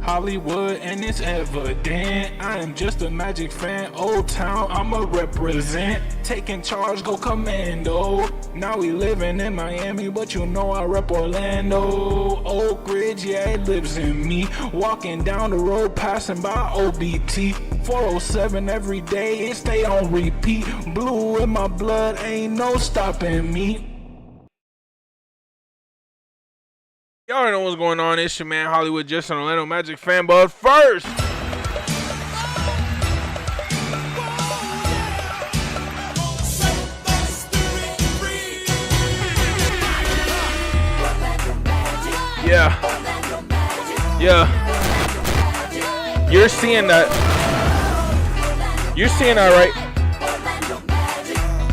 Hollywood and it's evident. I am just a Magic fan, Old Town, I'ma represent. Taking charge, go commando. Now we living in Miami, but you know I rep Orlando. Oak Ridge, yeah, it lives in me. Walking down the road, passing by OBT. 407 every day, it stay on repeat. Blue in my blood, ain't no stopping me. Y'all already know what's going on. It's your man Hollywood, just an Orlando Magic fan. But first, yeah, you're seeing that. You're seeing that, right?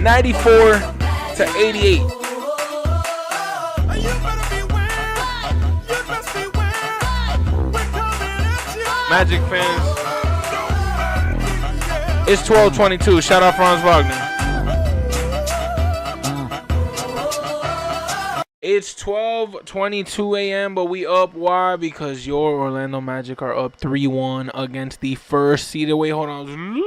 94-88. Magic fans, it's 12:22. Shout out Franz Wagner. It's 12:22 a.m. but we up. Why? Because your Orlando Magic are up 3-1 against the first seeded. Wait, hold on.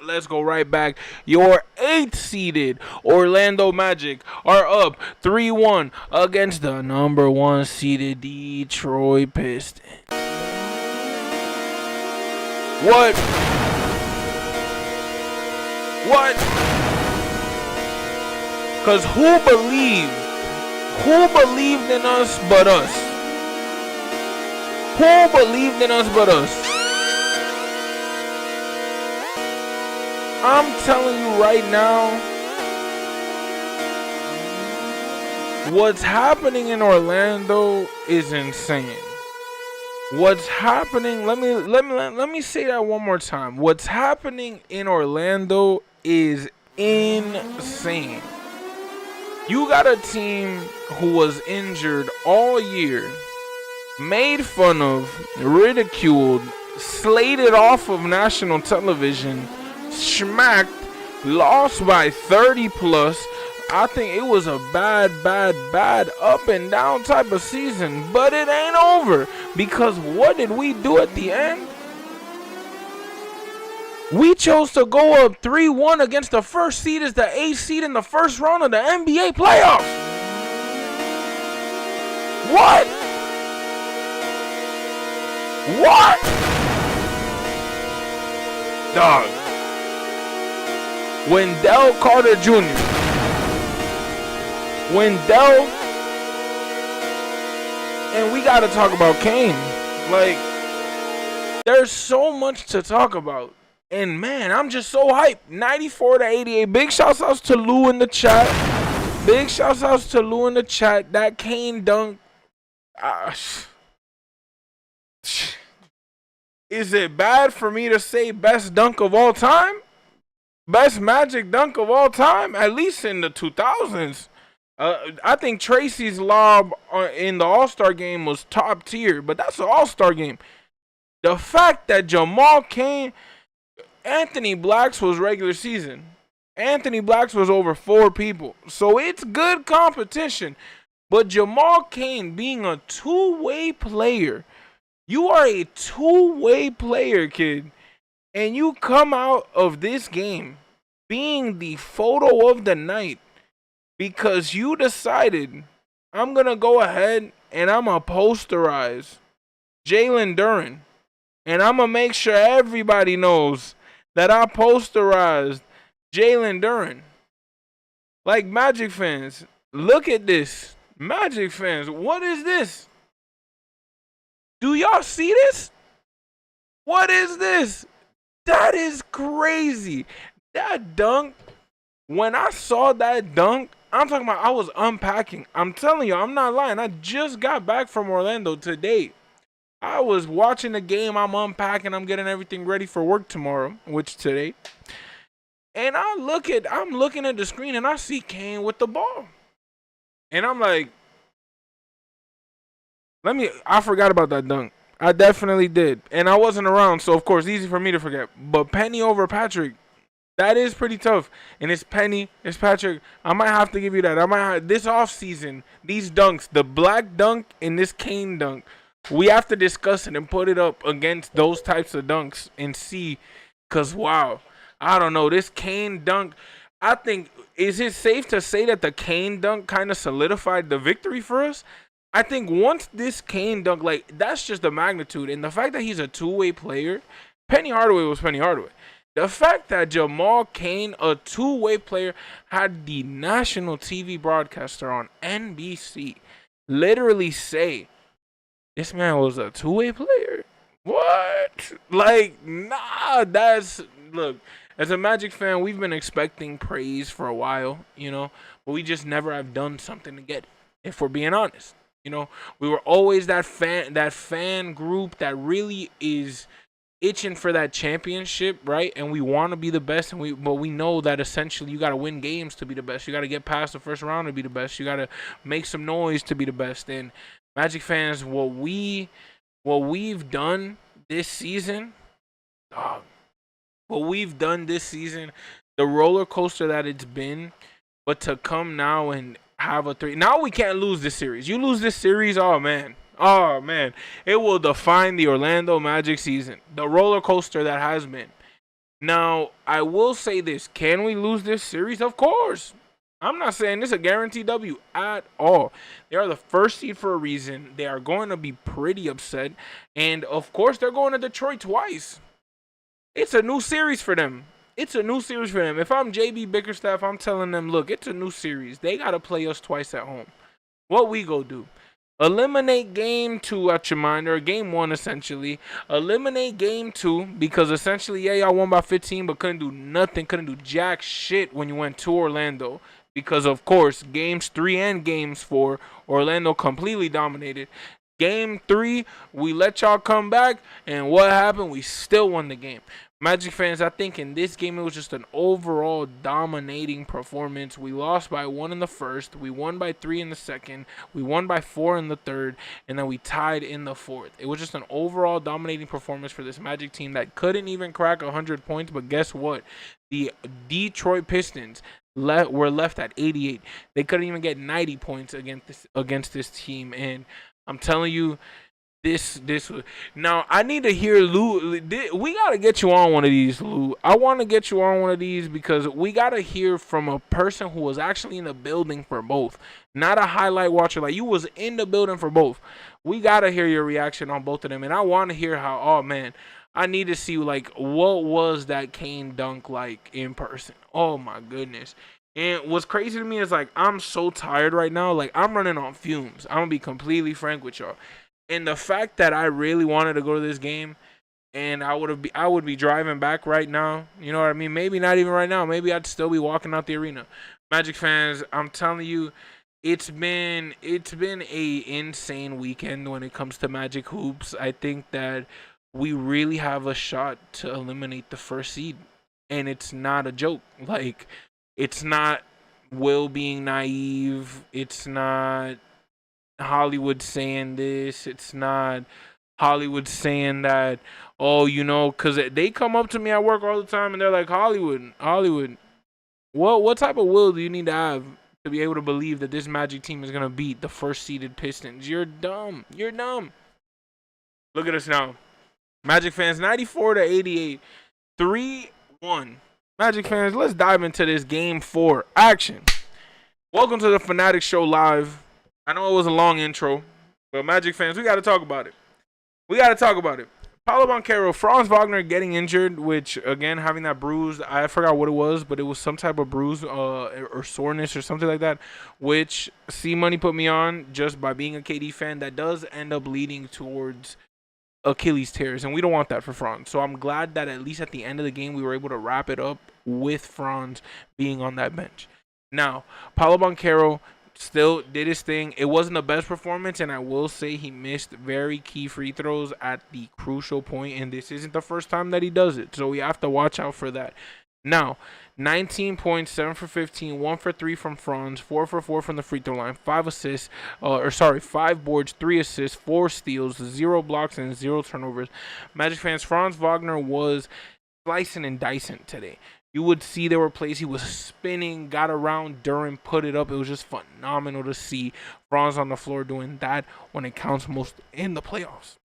Let's go right back. Your 8th seeded Orlando Magic are up 3-1 against the number 1 seeded Detroit Pistons. What? Cause who believed in us but us? Who believed in us but us? I'm telling you right now, what's happening in Orlando is insane. What's happening? Let me say that one more time. What's happening in Orlando is insane. You got a team who was injured all year, made fun of, ridiculed, slated off of national television, smacked, lost by 30 plus. I think it was a bad up and down type of season, but it ain't over, because what did we do at the end? We chose to go up 3-1 against the first seed as the 8th seed in the first round of the NBA playoffs. What? Dog. Wendell Carter Jr. And we got to talk about Kane. Like, there's so much to talk about. And man, I'm just so hyped. 94-88. Big shouts outs to Lou in the chat. That Kane dunk. Is it bad for me to say best dunk of all time? Best Magic dunk of all time? At least in the 2000s. I think Tracy's lob in the All-Star game was top tier, but that's an All-Star game. The fact that Jamal Kane, Anthony Blacks was regular season. Anthony Blacks was over 4 people. So it's good competition. But Jamal Kane being a two-way player, you are a two-way player, kid. And you come out of this game being the photo of the night. Because you decided, I'm going to go ahead and I'm going to posterize Jalen Duren. And I'm going to make sure everybody knows that I posterized Jalen Duren. Like, Magic fans, look at this. Magic fans, what is this? Do y'all see this? What is this? That is crazy. That dunk, when I saw that dunk, I'm talking about I was unpacking. I'm telling you, I'm not lying. I just got back from Orlando today. I was watching the game. I'm unpacking. I'm getting everything ready for work tomorrow, which today. And I'm looking at the screen and I see Kane with the ball. And I'm like, I forgot about that dunk. I definitely did. And I wasn't around, so of course, easy for me to forget. But Penny over Patrick, that is pretty tough. And it's Penny, it's Patrick. I might have to give you that. This offseason, these dunks, the black dunk and this Kane dunk, We have to discuss it and put it up against those types of dunks and see. Cause wow, I don't know, this Kane dunk. I think, is it safe to say that the Kane dunk kind of solidified the victory for us? I think once this Kane dunk, like, that's just the magnitude, and the fact that he's a two-way player. Penny Hardaway was Penny Hardaway. The fact that Jamal Kane, a two-way player, had the national TV broadcaster on NBC literally say this man was a two-way player. What? Like, nah, that's, look, as a Magic fan, we've been expecting praise for a while, but we just never have done something to get it, if we're being honest. We were always that fan group that really is itching for that championship, right? And we want to be the best, but we know that essentially you got to win games to be the best. You got to get past the first round to be the best. You got to make some noise to be the best. And Magic fans, what we've done this season, the roller coaster that it's been, but to come now and have a 3. Now we can't lose this series. You lose this series, oh man, it will define the Orlando Magic season. The roller coaster that has been. Now, I will say this. Can we lose this series? Of course. I'm not saying this is a guaranteed W at all. They are the first seed for a reason. They are going to be pretty upset. And, of course, they're going to Detroit twice. It's a new series for them. If I'm JB Bickerstaff, I'm telling them, look, it's a new series. They got to play us twice at home. What we go do? Eliminate game 2 at your mind, or game 1 essentially. Eliminate game 2 because essentially, yeah, y'all won by 15, but couldn't do nothing, couldn't do jack shit when you went to Orlando. Because, of course, games 3 and games 4, Orlando completely dominated. Game 3, we let y'all come back, and what happened? We still won the game. Magic fans, I think in this game, it was just an overall dominating performance. We lost by 1 in the first. We won by 3 in the second. We won by 4 in the third. And then we tied in the fourth. It was just an overall dominating performance for this Magic team that couldn't even crack 100 points. But guess what? The Detroit Pistons were left at 88. They couldn't even get 90 points against this team. And I'm telling you, this now I need to hear Lou. We gotta get you on one of these, Lou. I want to get you on one of these because we gotta hear from a person who was actually in the building for both, not a highlight watcher. Like, you was in the building for both. We gotta hear your reaction on both of them, and I want to hear how. Oh man, I need to see like what was that Kane dunk like in person. Oh my goodness. And what's crazy to me is like I'm so tired right now. Like, I'm running on fumes. I'm gonna be completely frank with y'all. And the fact that I really wanted to go to this game, and I would be driving back right now. You know what I mean? Maybe not even right now. Maybe I'd still be walking out the arena. Magic fans, I'm telling you, it's been a insane weekend when it comes to Magic hoops. I think that we really have a shot to eliminate the first seed, and it's not a joke. Like, it's not Will being naive. It's not Hollywood saying this. It's not Hollywood saying that, oh, because they come up to me at work all the time and they're like, Hollywood, what type of will do you need to have to be able to believe that this Magic team is going to beat the first seeded Pistons? You're dumb. Look at us now. Magic fans, 94-88, 3-1. Magic fans, let's dive into this game 4 action. Welcome to the Fannattics Show live. I know it was a long intro, but Magic fans, we got to talk about it. Paulo Banchero, Franz Wagner getting injured, which, again, having that bruise, I forgot what it was, but it was some type of bruise or soreness or something like that, which C-Money put me on just by being a KD fan. That does end up leading towards Achilles tears, and we don't want that for Franz. So I'm glad that at least at the end of the game, we were able to wrap it up with Franz being on that bench. Now, Paulo Banchero still did his thing. It wasn't the best performance, and I will say he missed very key free throws at the crucial point, and this isn't the first time that he does it, so we have to watch out for that. Now, 19 points, 7 for 15, 1 for 3 from Franz, 4 for 4 from the free throw line, 5 boards, 3 assists, 4 steals, 0 blocks, and 0 turnovers. Magic fans, Franz Wagner was slicing and dicing today. You would see there were plays he was spinning, got around Duran, put it up. It was just phenomenal to see Franz on the floor doing that when it counts most in the playoffs.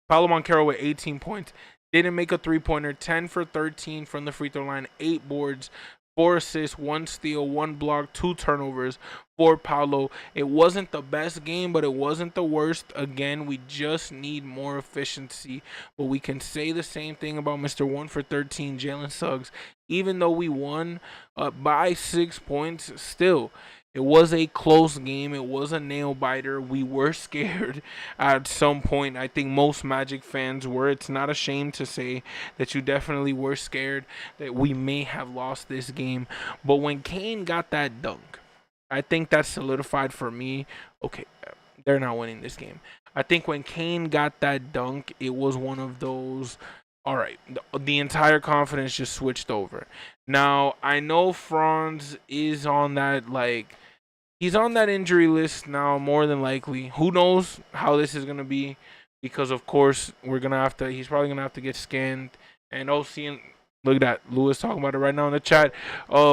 Paolo Banchero with 18 points. Didn't make a three-pointer. 10 for 13 from the free throw line. 8 boards. 4 assists, 1 steal, 1 block, 2 turnovers for Paolo. It wasn't the best game, but it wasn't the worst. Again, we just need more efficiency. But we can say the same thing about Mr. 1 for 13, Jalen Suggs. Even though we won by 6 points, still, it was a close game. It was a nail-biter. We were scared at some point. I think most Magic fans were. It's not a shame to say that you definitely were scared that we may have lost this game. But when Kane got that dunk, I think that solidified for me, okay, they're not winning this game. I think when Kane got that dunk, it was one of those, all right, the entire confidence just switched over. Now, I know Franz is on that, like, he's on that injury list now, more than likely. Who knows how this is going to be? Because, of course, he's probably going to have to get scanned. And seeing, look at that. Lewis talking about it right now in the chat.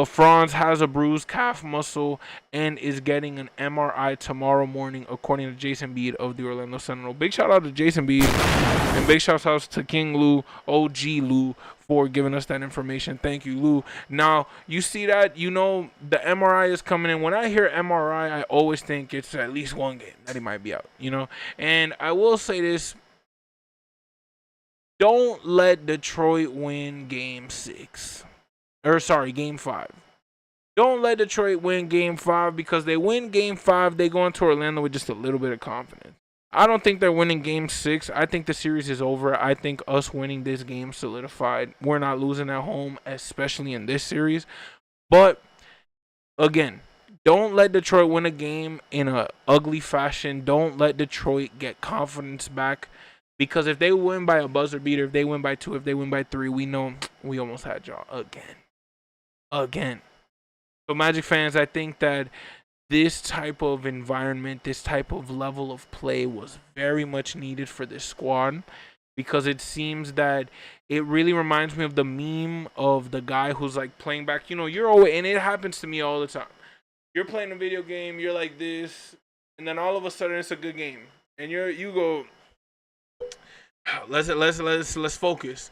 Franz has a bruised calf muscle and is getting an MRI tomorrow morning, according to Jason Bead of the Orlando Sentinel. Big shout out to Jason Bead. And big shout out to King Lou, OG Lou, for giving us that information. Thank you, Lou. Now, you see that, you know, the MRI is coming in. When I hear MRI, I always think it's at least one game that he might be out, you know. And I will say this. Don't let Detroit win game 5. Don't let Detroit win game 5, because they win game 5, they go into Orlando with just a little bit of confidence. I don't think they're winning game 6. I think the series is over. I think us winning this game solidified. We're not losing at home, especially in this series. But, again, don't let Detroit win a game in an ugly fashion. Don't let Detroit get confidence back. Because if they win by a buzzer beater, if they win by 2, if they win by 3, we know we almost had y'all again. So, Magic fans, I think that this type of environment, this type of level of play was very much needed for this squad, because it seems that it really reminds me of the meme of the guy who's like playing back. You know, you're always, and it happens to me all the time. You're playing a video game, you're like this, and then all of a sudden it's a good game, and you go, let's focus.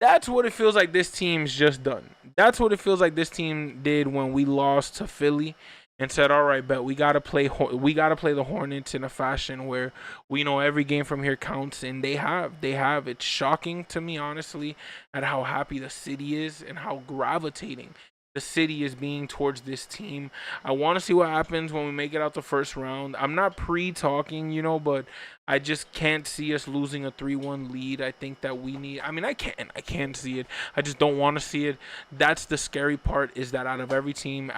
That's what it feels like this team's just done. That's what it feels like this team did when we lost to Philly and said, all right, bet we gotta play the Hornets in a fashion where we know every game from here counts, and they have. It's shocking to me, honestly, at how happy the city is and how gravitating the city is being towards this team. I want to see what happens when we make it out the first round. I'm not pre-talking, you know, but I just can't see us losing a 3-1 lead. I think that we need, I mean, I can see it. I just don't want to see it. That's the scary part, is that out of any team,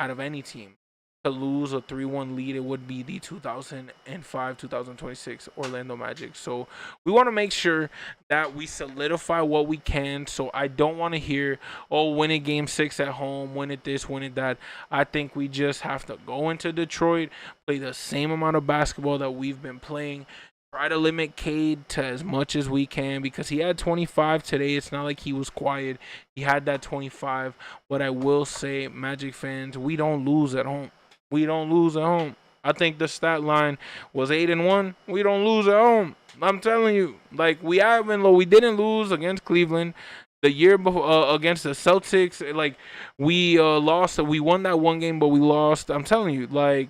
to lose a 3-1 lead, it would be the 2025-2026 Orlando Magic. So we want to make sure that we solidify what we can. So I don't want to hear, win it game 6 at home, win it this, win it that. I think we just have to go into Detroit, play the same amount of basketball that we've been playing. Try to limit Cade to as much as we can, because he had 25 today. It's not like he was quiet. He had that 25. But I will say, Magic fans, we don't lose at home. We don't lose at home. I think the stat line was 8-1. We don't lose at home. I'm telling you, like, we didn't lose against Cleveland the year before against the Celtics. Like, we lost. We won that one game, but we lost. I'm telling you, like,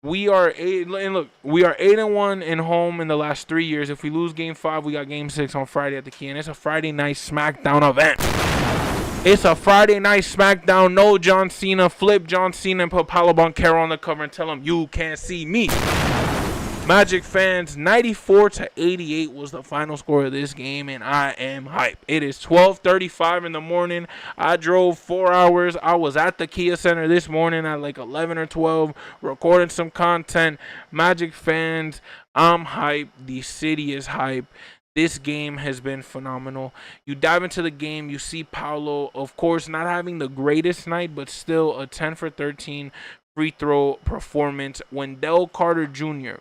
we are 8-1 in home in the last 3 years. If we lose game 5, we got game 6 on Friday at the Key, and it's a Friday night SmackDown event. It's a Friday night SmackDown. No John Cena. Flip John Cena and put Paolo Banchero on the cover and tell him you can't see me. Magic fans, 94-88 was the final score of this game, and I am hyped. It is 12:35 in the morning. I drove 4 hours. I was at the Kia Center this morning at like 11 or 12, recording some content. Magic fans, I'm hyped. The city is hyped. This game has been phenomenal. You dive into the game, you see Paolo, of course, not having the greatest night, but still a 10 for 13 free throw performance. Wendell Carter Jr.,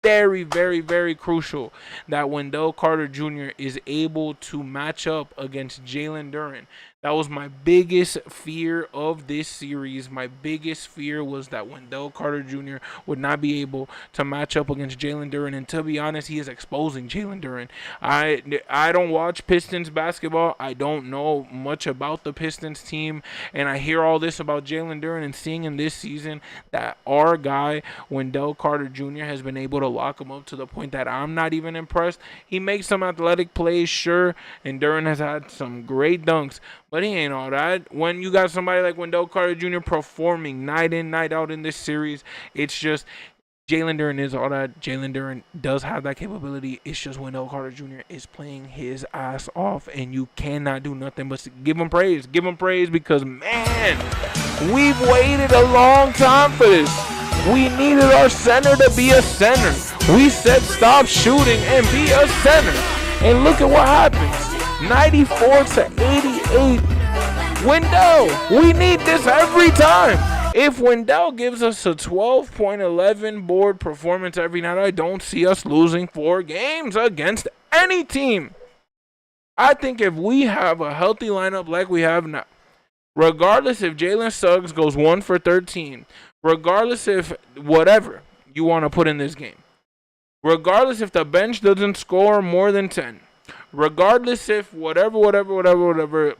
very, very, very crucial that Wendell Carter Jr. is able to match up against Jalen Duran. That was my biggest fear of this series. My biggest fear was that Wendell Carter Jr. would not be able to match up against Jalen Duren. And to be honest, he is exposing Jalen Duren. I don't watch Pistons basketball. I don't know much about the Pistons team. And I hear all this about Jalen Duren, and seeing in this season that our guy, Wendell Carter Jr., has been able to lock him up to the point that I'm not even impressed. He makes some athletic plays, sure, and Duren has had some great dunks, but he ain't all that. When you got somebody like Wendell Carter Jr. performing night in, night out in this series, it's just Jalen Duren is all that. Jalen Duren does have that capability. It's just Wendell Carter Jr. is playing his ass off, and you cannot do nothing but give him praise. Give him praise because, man, we've waited a long time for this. We needed our center to be a center. We said stop shooting and be a center. And look at what happens. 94-88. Wendell, we need this every time. If Wendell gives us a 12.11 board performance every night, I don't see us losing 4 games against any team. I think if we have a healthy lineup like we have now, regardless if Jalen Suggs goes 1 for 13, regardless if whatever you want to put in this game, regardless if the bench doesn't score more than 10, regardless if whatever,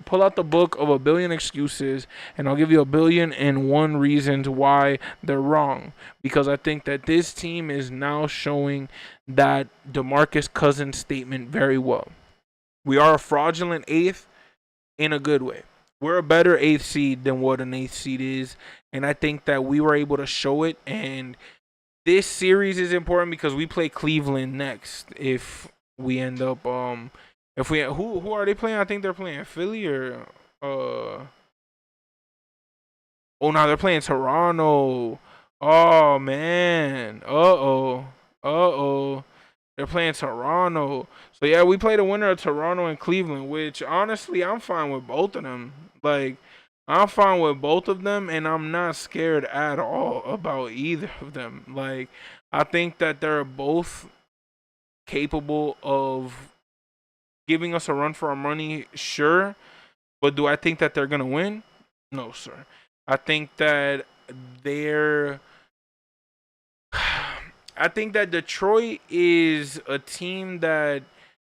pull out the book of a billion excuses, and I'll give you 1,000,001 reasons why they're wrong. Because I think that this team is now showing that DeMarcus Cousins statement very well. We are a fraudulent 8th in a good way. We're a better 8th seed than what an 8th seed is, and I think that we were able to show it. And this series is important because we play Cleveland next. If we end up if we who are they playing? I think they're playing Philly or oh no, they're playing Toronto. Oh man. They're playing Toronto. So yeah, we play the winner of Toronto and Cleveland, which honestly I'm fine with both of them. Like, I'm fine with both of them, and I'm not scared at all about either of them. Like, I think that they're both capable of giving us a run for our money, sure. But do I think that they're going to win? No, sir. I think that I think that Detroit is a team that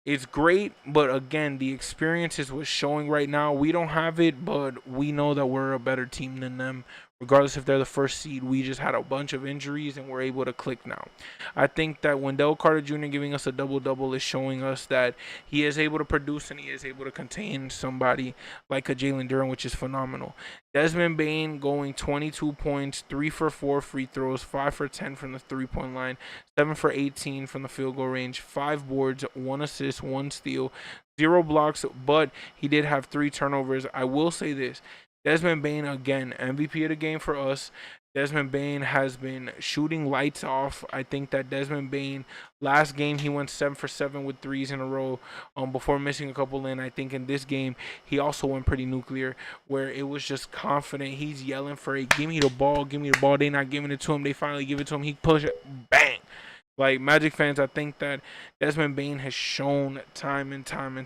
is great, but again, the experience is what's showing right now. We don't have it, but we know that we're a better team than them. Regardless if they're the first seed, we just had a bunch of injuries and we're able to click now. I think that Wendell Carter Jr. giving us a double-double is showing us that he is able to produce and he is able to contain somebody like a Jalen Duren, which is phenomenal. Desmond Bane going 22 points, 3 for 4 free throws, 5 for 10 from the three-point line, 7 for 18 from the field goal range, 5 boards, 1 assist, 1 steal, 0 blocks, but he did have 3 turnovers. I will say this. Desmond Bane, again, MVP of the game for us. Desmond Bane has been shooting lights off. I think that Desmond Bane, last game, he went 7 for 7 with threes in a row before missing a couple in. I think in this game, he also went pretty nuclear, where it was just confident. He's yelling for it. Give me the ball. Give me the ball. They're not giving it to him. They finally give it to him. He push it. Bang. Like, Magic fans, I think that Desmond Bane has shown time and time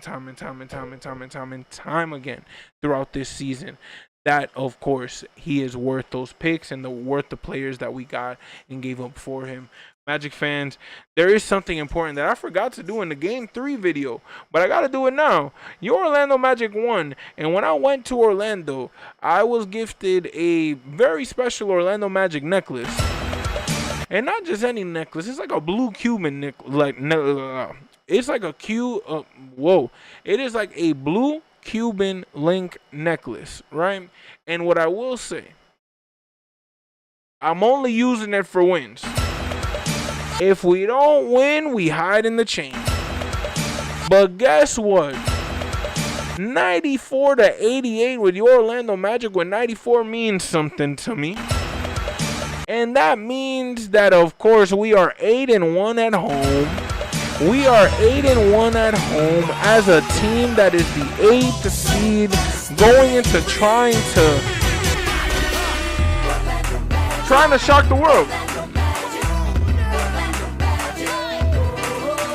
again throughout this season that, of course, he is worth those picks and worth the players that we got and gave up for him. Magic fans, there is something important that I forgot to do in the Game 3 video, but I got to do it now. Your Orlando Magic won, and when I went to Orlando, I was gifted a very special Orlando Magic necklace. And not just any necklace. It's like a blue Cuban necklace. It's like a It is like a blue Cuban link necklace, right? And what I will say, I'm only using it for wins. If we don't win, we hide in the chain. But guess what? 94-88 with your Orlando Magic, when 94 means something to me. And that means that, of course, we are 8-1 at home. We are 8-1 at home as a team that is the 8th seed, going into trying to shock the world.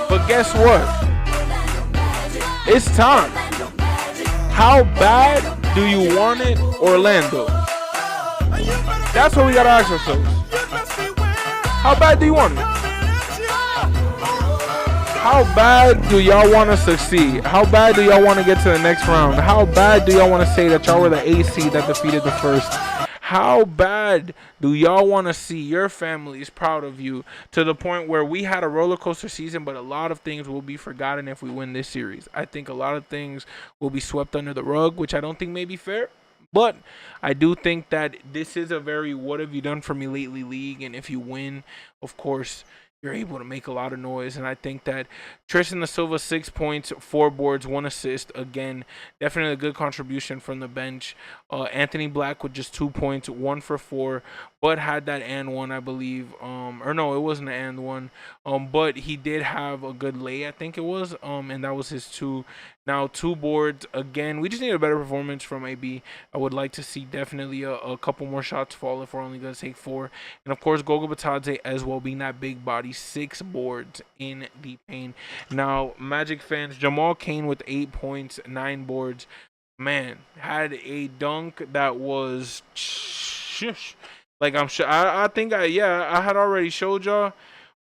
But guess what? It's time. How bad do you want it, Orlando? That's what we gotta ask ourselves. How bad do you want it? How bad do y'all want to succeed? How bad do y'all want to get to the next round? How bad do y'all want to say that y'all were the AC that defeated the first? How bad do y'all want to see your families proud of you to the point where we had a roller coaster season, but a lot of things will be forgotten if we win this series? I think a lot of things will be swept under the rug, which I don't think may be fair. But I do think that this is a very what have you done for me lately league. And if you win, of course, you're able to make a lot of noise. And I think that Tristan da Silva, 6 points, 4 boards, 1 assist. Again, definitely a good contribution from the bench. Anthony Black with just 2 points, 1 for 4, but had that and one, I believe. Or no, it wasn't an and one. But he did have a good lay, I think it was. And that was his 2. Now 2 boards. Again, we just need a better performance from AB. I would like to see definitely a couple more shots fall if we're only going to take 4. And of course, Goga Batadze as well, being that big body, 6 boards in the paint. Now, Magic fans, Jamal Cain with 8 points, 9 boards. Man, had a dunk that was like I'm sure I think I had already showed y'all,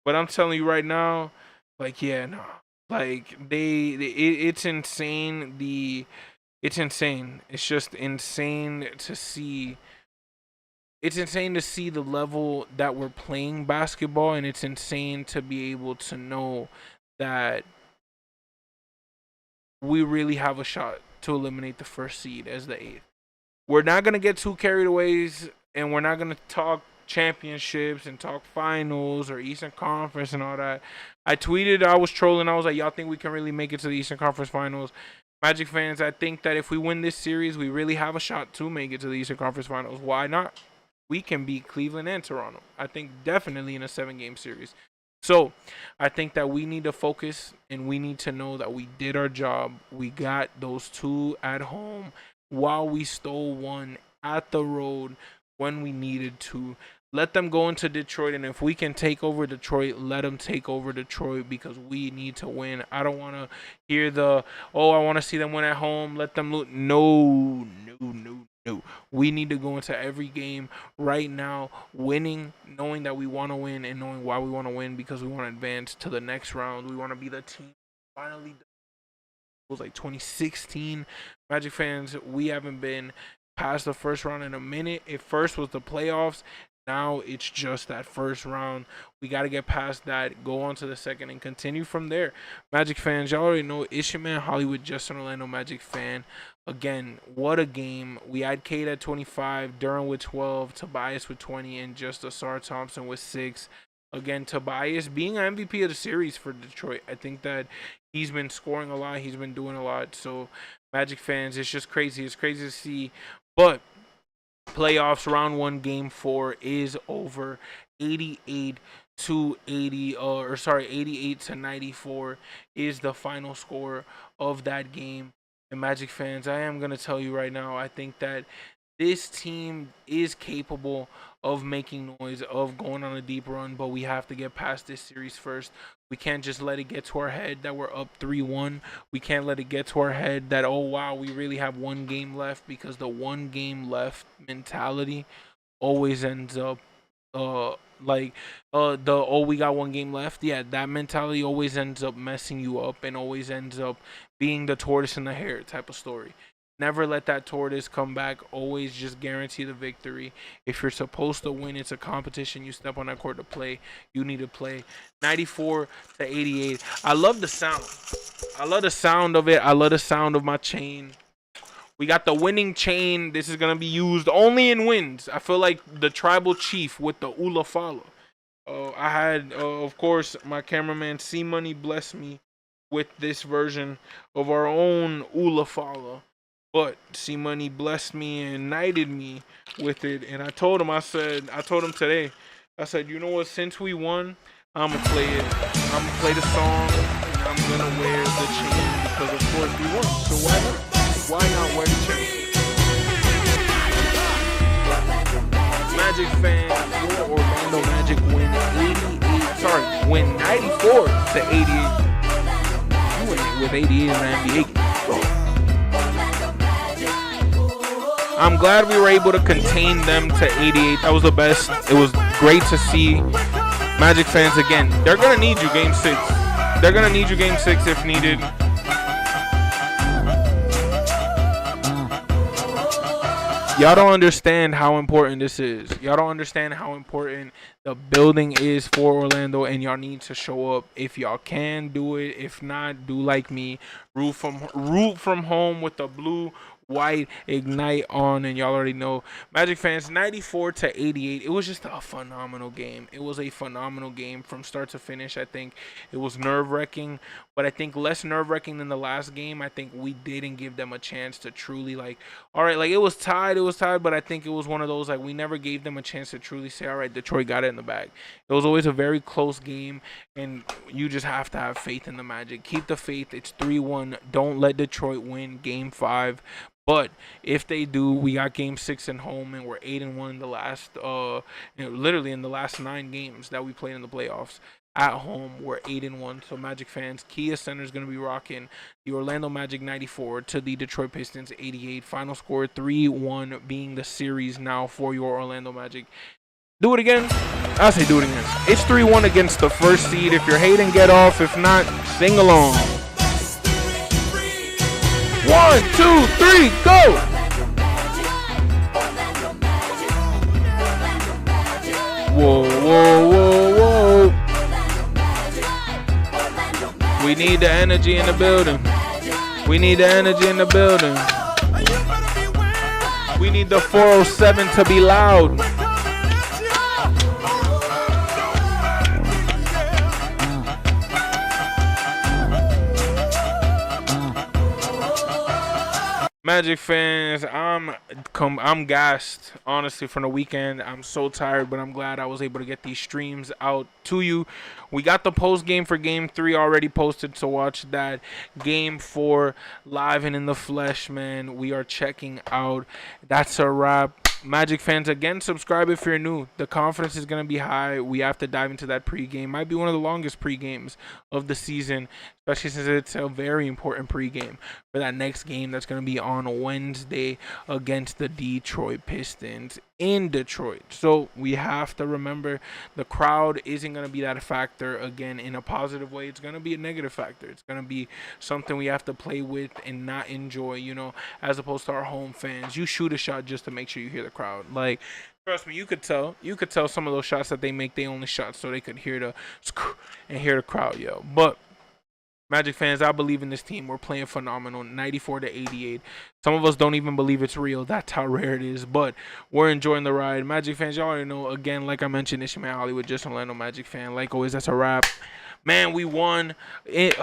but I'm telling you right now, like no. Like it's insane. It's insane. It's just insane to see. It's insane to see the level that we're playing basketball, and it's insane to be able to know that we really have a shot to eliminate the first seed as the 8th. We're not going to get too carried away, and we're not going to talk championships and talk finals or Eastern Conference and all that. I tweeted, I was trolling, I was like, y'all think we can really make it to the Eastern Conference Finals? Magic fans, I think that if we win this series, we really have a shot to make it to the Eastern Conference Finals. Why not? We can beat Cleveland and Toronto. I think definitely in a 7-game series. So I think that we need to focus, and we need to know that we did our job. We got those 2 at home while we stole 1 at the road when we needed to. Let them go into Detroit, and if we can take over Detroit, let them take over Detroit, because we need to win. I don't want to hear I want to see them win at home. Let them lose. No. We need to go into every game right now winning, knowing that we want to win and knowing why we want to win, because we want to advance to the next round. We want to be the team finally. It was like 2016. Magic fans, we haven't been past the first round in a minute. It first was the playoffs. Now it's just that first round. We got to get past that, go on to the second, and continue from there. Magic fans, y'all already know it's your man Hollywood, just an Orlando Magic fan. Again, what a game. We had Cade at 25, Durham with 12, Tobias with 20, and just Asar Thompson with 6. Again, Tobias being an MVP of the series for Detroit. I think that he's been scoring a lot. He's been doing a lot. So, Magic fans, it's just crazy. It's crazy to see. But playoffs round 1 game 4 is over. 88 to 94 is the final score of that game. And Magic fans, I am going to tell you right now, I think that this team is capable of making noise, of going on a deep run, but we have to get past this series first. We can't just let it get to our head that we're up 3-1. We can't let it get to our head that, oh, wow, we really have 1 game left, because the 1 game left mentality always ends up we got 1 game left. Yeah, that mentality always ends up messing you up and always ends up being the tortoise in the hare type of story. Never let that tortoise come back. Always just guarantee the victory. If you're supposed to win, it's a competition. You step on that court to play. You need to play. 94 to 88. I love the sound. I love the sound of it. I love the sound of my chain. We got the winning chain. This is going to be used only in wins. I feel like the tribal chief with the Ula Fala. I had, of course, my cameraman C-Money bless me with this version of our own Ula Fala. But C-Money blessed me and knighted me with it. And I told him today, I said, you know what, since we won, I'm going to play it. I'm going to play the song, and I'm going to wear the chain because, of course, we won. So why not? Why not wear the chain? Magic fans, Orlando Magic win 94 to 88. You win with 88 in the NBA. I'm glad we were able to contain them to 88. That was the best. It was great to see. Magic fans, again, they're going to need you game 6. They're going to need you game 6 if needed. Y'all don't understand how important this is. Y'all don't understand how important the building is for Orlando, and y'all need to show up. If y'all can, do it. If not, do like me. Root from home with the blue, white Ignite on, and y'all already know. Magic fans, 94 to 88. It was just a phenomenal game. It was a phenomenal game from start to finish. I think it was nerve-wracking, but I think less nerve-wracking than the last game. I think we didn't give them a chance to truly, like, all right, like, it was tied, but I think it was one of those, like, we never gave them a chance to truly say, all right, Detroit got it in the bag. It was always a very close game, and you just have to have faith in the Magic. Keep the faith. It's 3-1. Don't let Detroit win game 5. But if they do, we got game 6 at home, and we're 8-1 in the last, literally in the last 9 games that we played in the playoffs. At home, we're 8-1. So Magic fans, Kia Center is going to be rocking the Orlando Magic 94 to the Detroit Pistons 88. Final score 3-1, being the series now for your Orlando Magic. Do it again. I say do it again. It's 3-1 against the first seed. If you're hating, get off. If not, sing along. 1, 2, 3, go! Whoa, whoa, whoa, whoa. We need the energy in the building. We need the energy in the building. We need the 407 to be loud. Magic fans, I'm gassed, honestly, from the weekend. I'm so tired, but I'm glad I was able to get these streams out to you. We got the post game for game 3 already posted, so watch that. Game 4 live and in the flesh, man. We are checking out. That's a wrap. Magic fans, again, subscribe if you're new. The confidence is going to be high. We have to dive into that pregame. Might be one of the longest pregames of the season, especially since it's a very important pregame for that next game that's going to be on Wednesday against the Detroit Pistons in Detroit. So we have to remember the crowd isn't going to be that factor, again, in a positive way. It's going to be a negative factor. It's going to be something we have to play with and not enjoy, you know, as opposed to our home fans. You shoot a shot just to make sure you hear the crowd. Like, trust me, you could tell some of those shots that they make, they only shot so they could hear the and hear the crowd yell. But Magic fans, I believe in this team. We're playing phenomenal, 94 to 88. Some of us don't even believe it's real. That's how rare it is. But we're enjoying the ride. Magic fans, y'all already know. Again, like I mentioned, it's your man Hollywood, just an Orlando Magic fan. Like always, that's a wrap. Man, we won. If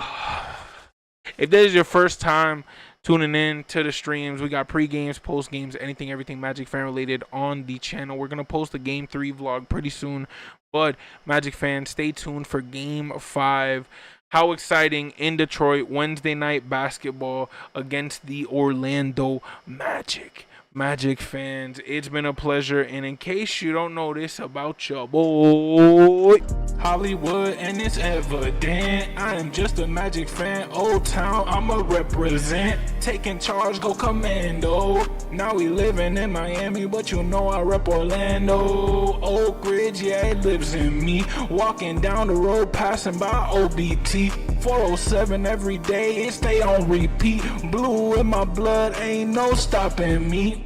this is your first time tuning in to the streams, we got pre-games, post-games, anything, everything Magic fan related on the channel. We're going to post a Game 3 vlog pretty soon. But Magic fans, stay tuned for Game 5. How exciting in Detroit, Wednesday night basketball against the Orlando Magic. Magic fans, it's been a pleasure, and in case you don't know this about your boy Hollywood, and it's evident I am just a Magic fan. Old Town, I'ma represent. Taking charge, go commando. Now we living in Miami, but you know I rep Orlando. Oak Ridge, yeah, it lives in me. Walking down the road, passing by OBT. 407 every day, it stay on repeat. Blue in my blood, ain't no stopping me.